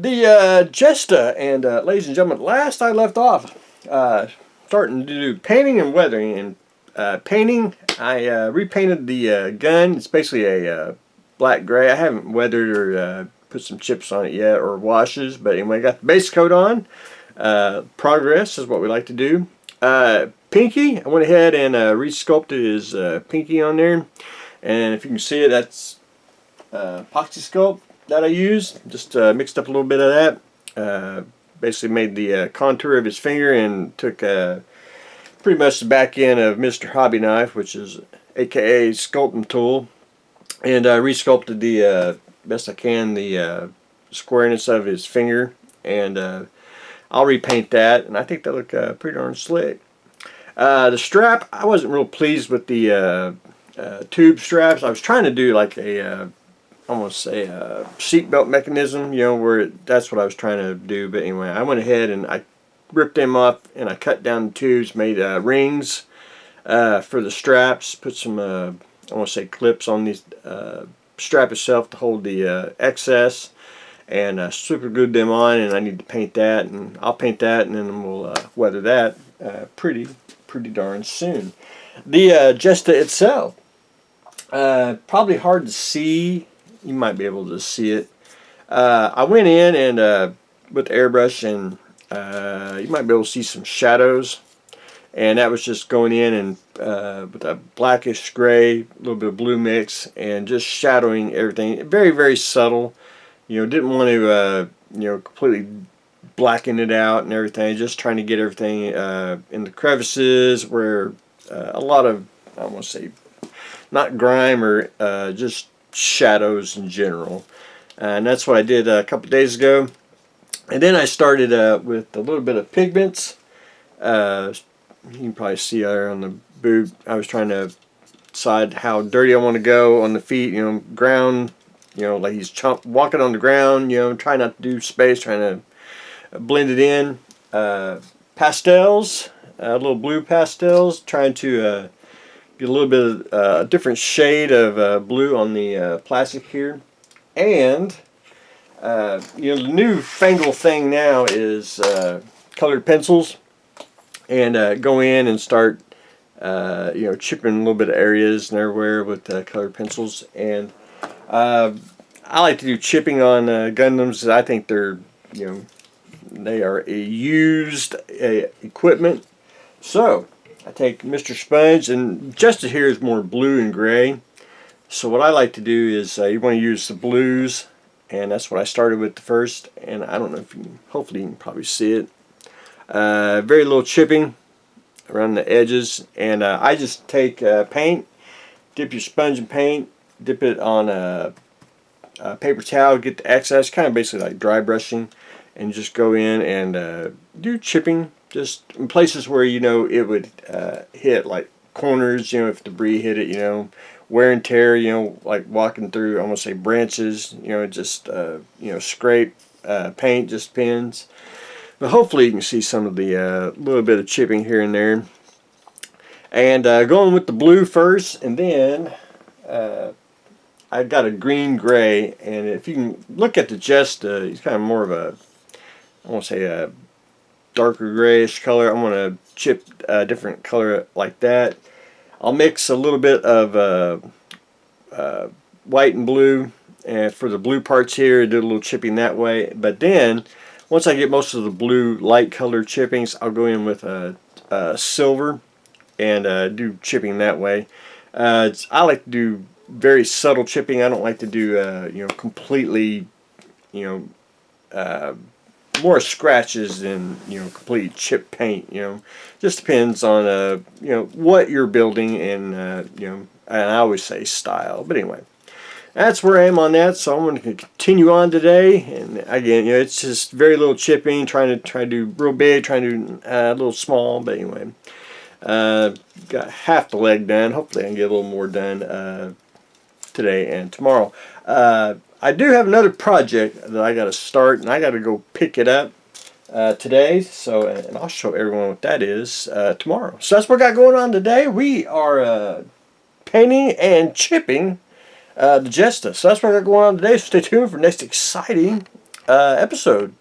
The Jesta, and ladies and gentlemen, last I left off, starting to do painting and weathering. And painting, I repainted the gun. It's basically a black gray. I haven't weathered or put some chips on it yet or washes, but anyway, got the base coat on. Progress is what we like to do. Pinky, I went ahead and resculpted his pinky on there, and if you can see it, that's epoxy sculpt that I used. Just mixed up a little bit of that. Basically made the contour of his finger and took pretty much the back end of Mr. Hobby Knife, which is aka sculpting tool, and resculpted the best I can the squareness of his finger, and I'll repaint that, and I think that look pretty darn slick. The strap, I wasn't real pleased with the tube straps. I was trying to do like a almost say a seatbelt mechanism, you know, where that's what I was trying to do. But anyway, I went ahead and I ripped them off and I cut down the tubes, made rings for the straps, put some I want to say clips on these strap itself to hold the excess, and super glued them on. And I need to paint that, and I'll paint that, and then we'll weather that pretty darn soon. The Jesta itself, probably hard to see. You might be able to see it. I went in and with the airbrush, and you might be able to see some shadows, and that was just going in and with a blackish gray, a little bit of blue mix, and just shadowing everything. Very subtle. You know, didn't want to you know, completely blacken it out and everything. Just trying to get everything in the crevices where a lot of, I want to say, not grime or just shadows in general, and that's what I did a couple days ago. And then I started with a little bit of pigments. You can probably see there on the boot, I was trying to decide how dirty I want to go on the feet, you know, ground, you know, like he's walking on the ground, you know, trying not to do space, trying to blend it in. Pastels, little blue pastels, trying to get a little bit of a different shade of blue on the plastic here. And you know, the new fangled thing now is colored pencils, and go in and start you know, chipping a little bit of areas and everywhere with colored pencils. And I like to do chipping on Gundams. I think they're, you know, they are a used equipment. So I take Mr. Sponge, and just here is more blue and gray. So what I like to do is you want to use the blues, and that's what I started with the first. And I don't know if you can, hopefully you can probably see it. Very little chipping around the edges, and I just take paint, dip your sponge in paint, dip it on a paper towel, get the excess, kind of basically like dry brushing, and just go in and do chipping. Just in places where, you know, it would hit, like corners, you know, if debris hit it, you know, wear and tear, you know, like walking through, I want to say branches, you know, just, you know, scrape, paint just pins. But hopefully you can see some of the little bit of chipping here and there. And going with the blue first, and then I got a green gray, and if you can look at the Jesta, he's kind of more of a, I want to say a darker grayish color. I'm going to chip a different color like that. I'll mix a little bit of white and blue, and for the blue parts here, do a little chipping that way. But then, once I get most of the blue light color chippings, I'll go in with silver and do chipping that way. I like to do very subtle chipping. I don't like to do you know, completely, you know, more scratches than, you know, complete chip paint. You know, just depends on you know, what you're building, and you know, and I always say style. But anyway, that's where I am on that. So I'm going to continue on today, and again, you know, it's just very little chipping, trying to do real big, trying to do a little small. But anyway, got half the leg done. Hopefully I can get a little more done today and tomorrow. I do have another project that I got to start, and I got to go pick it up today. So, and I'll show everyone what that is tomorrow. So that's what we got going on today. We are painting and chipping the Jesta. So that's what I got going on today. So stay tuned for next exciting episode.